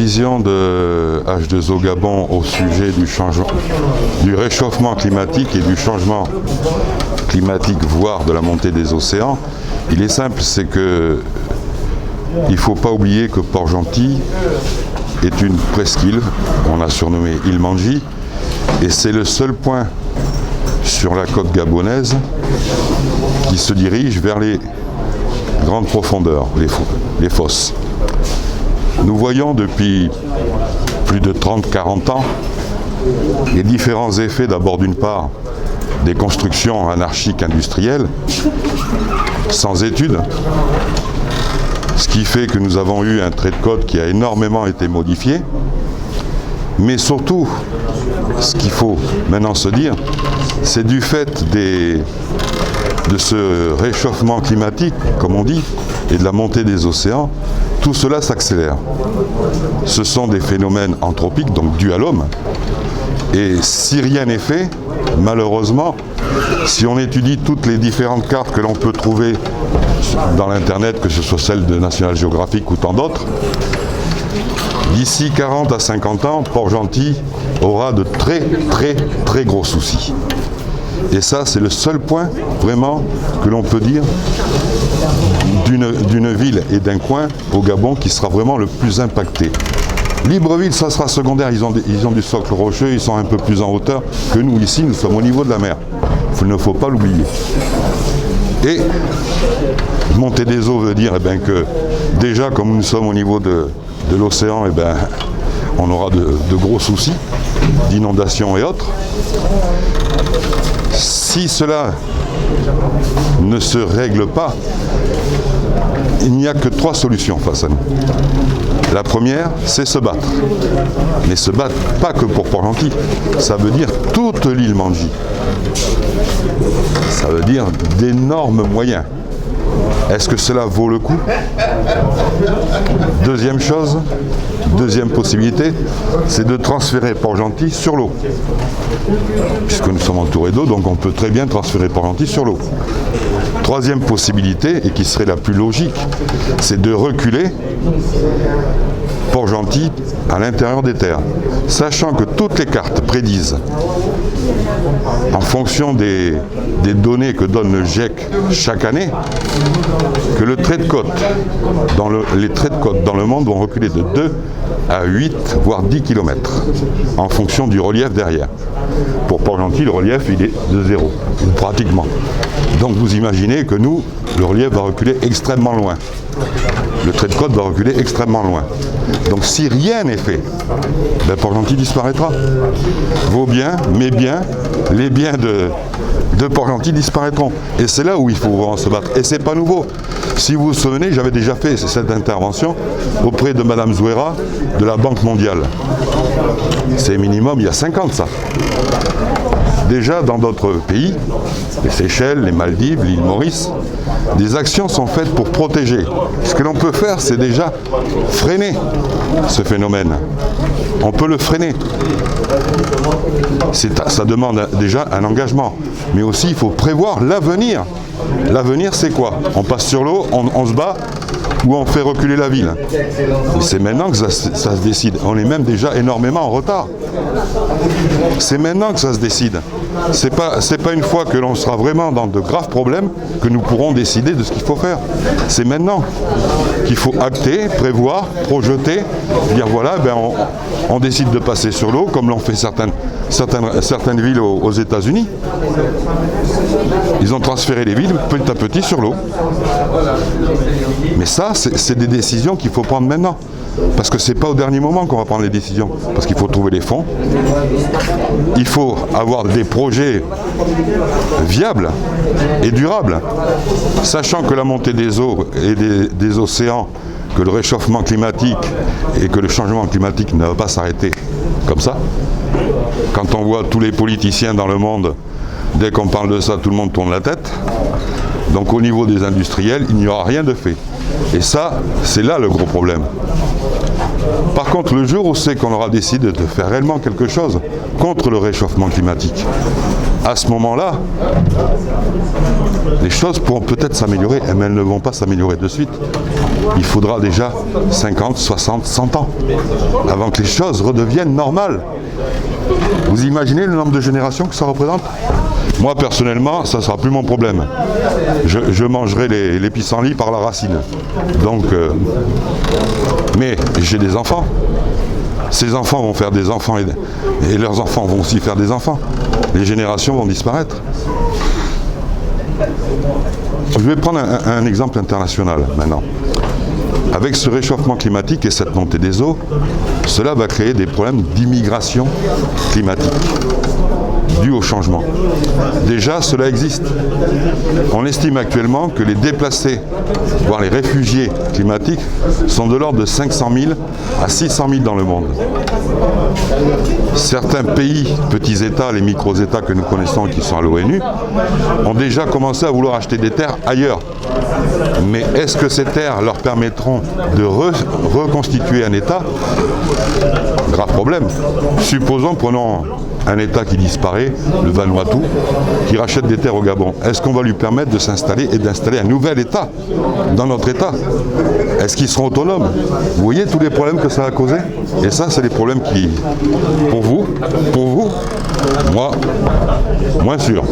vision de H2O Gabon au sujet du réchauffement climatique et du changement climatique, voire de la montée des océans, il est simple, c'est que il ne faut pas oublier que Port-Gentil est une presqu'île, on l'a surnommée île Manji, et c'est le seul point sur la côte gabonaise qui se dirige vers les grandes profondeurs, les fosses. Nous voyons depuis plus de 30-40 ans les différents effets, d'abord d'une part des constructions anarchiques industrielles sans études, ce qui fait que nous avons eu un trait de côte qui a énormément été modifié, mais surtout, ce qu'il faut maintenant se dire, c'est du fait de ce réchauffement climatique, comme on dit, et de la montée des océans, tout cela s'accélère. Ce sont des phénomènes anthropiques, donc dus à l'homme, et si rien n'est fait, malheureusement, si on étudie toutes les différentes cartes que l'on peut trouver dans l'internet, que ce soit celle de National Geographic ou tant d'autres, d'ici 40 à 50 ans, Port-Gentil aura de très gros soucis. Et ça, c'est le seul point, vraiment, que l'on peut dire d'une ville et d'un coin au Gabon qui sera vraiment le plus impacté. Libreville, ça sera secondaire, ils ont du socle rocheux, ils sont un peu plus en hauteur que nous, ici, nous sommes au niveau de la mer. Il ne faut pas l'oublier. Et montée des eaux veut dire que déjà, comme nous sommes au niveau de l'océan, on aura de gros soucis d'inondations et autres. Si cela ne se règle pas, il n'y a que 3 solutions face à nous. La première, c'est se battre. Mais se battre pas que pour Port-Gentil, ça veut dire toute l'île Manji. Ça veut dire d'énormes moyens. Est-ce que cela vaut le coup? Deuxième chose, deuxième possibilité, c'est de transférer Port-Gentil sur l'eau. Puisque nous sommes entourés d'eau, donc on peut très bien transférer Port-Gentil sur l'eau. Troisième possibilité, et qui serait la plus logique, c'est de reculer Port-Gentil à l'intérieur des terres. Sachant que toutes les cartes prédisent, en fonction des données que donne le GIEC chaque année, que les traits de côte dans le monde vont reculer de 2 à 8, voire 10 km, en fonction du relief derrière. Pour Port-Gentil, le relief, il est de 0, pratiquement. Donc vous imaginez que nous, le relief va reculer extrêmement loin. Le trait de côte va reculer extrêmement loin. Donc si rien n'est fait, Port-Gentil disparaîtra. Vos biens, mes biens, les biens de Port-Gentil disparaîtront. Et c'est là où il faut vraiment se battre. Et c'est pas nouveau. Si vous vous souvenez, j'avais déjà fait cette intervention auprès de Madame Zouera de la Banque mondiale. C'est minimum il y a 5 ans de ça. Déjà dans d'autres pays, les Seychelles, les Maldives, l'île Maurice, des actions sont faites pour protéger. Ce que l'on peut faire, c'est déjà freiner ce phénomène. On peut le freiner. Ça demande déjà un engagement. Mais aussi, il faut prévoir l'avenir. L'avenir, c'est quoi? On passe sur l'eau, on se bat, ou on fait reculer la ville. Et c'est maintenant que ça se décide. On est même déjà énormément en retard. C'est maintenant que ça se décide. C'est pas une fois que l'on sera vraiment dans de graves problèmes que nous pourrons décider de ce qu'il faut faire. C'est maintenant qu'il faut acter, prévoir, projeter, dire voilà, on décide de passer sur l'eau, comme l'ont fait certaines villes aux États-Unis. Ils ont transféré les villes petit à petit sur l'eau. Mais ça, c'est des décisions qu'il faut prendre maintenant. Parce que ce n'est pas au dernier moment qu'on va prendre les décisions. Parce qu'il faut trouver les fonds. Il faut avoir des projets viables et durables. Sachant que la montée des eaux et des océans, que le réchauffement climatique et que le changement climatique ne va pas s'arrêter comme ça. Quand on voit tous les politiciens dans le monde, dès qu'on parle de ça, tout le monde tourne la tête. Donc au niveau des industriels, il n'y aura rien de fait. Et ça, c'est là le gros problème. Par contre, le jour où c'est qu'on aura décidé de faire réellement quelque chose contre le réchauffement climatique, à ce moment-là, les choses pourront peut-être s'améliorer, mais elles ne vont pas s'améliorer de suite. Il faudra déjà 50, 60, 100 ans avant que les choses redeviennent normales. Vous imaginez le nombre de générations que ça représente? Moi, personnellement, ça ne sera plus mon problème. Je mangerai les pissenlits par la racine. Donc, mais j'ai des enfants. Ces enfants vont faire des enfants et leurs enfants vont aussi faire des enfants. Les générations vont disparaître. Je vais prendre un exemple international maintenant. Avec ce réchauffement climatique et cette montée des eaux, cela va créer des problèmes d'immigration climatique dus au changement. Déjà, cela existe. On estime actuellement que les déplacés, voire les réfugiés climatiques, sont de l'ordre de 500 000 à 600 000 dans le monde. Certains pays, petits États, les micro-États que nous connaissons qui sont à l'ONU, ont déjà commencé à vouloir acheter des terres ailleurs. Mais est-ce que ces terres leur permettront de reconstituer un État? Grave problème. Supposons, prenons un État qui disparaît, le Vanuatu, qui rachète des terres au Gabon. Est-ce qu'on va lui permettre de s'installer et d'installer un nouvel État dans notre État? Est-ce qu'ils seront autonomes? Vous voyez tous les problèmes que ça va causer? Et ça, c'est des problèmes qui, pour vous, moi, moins sûr.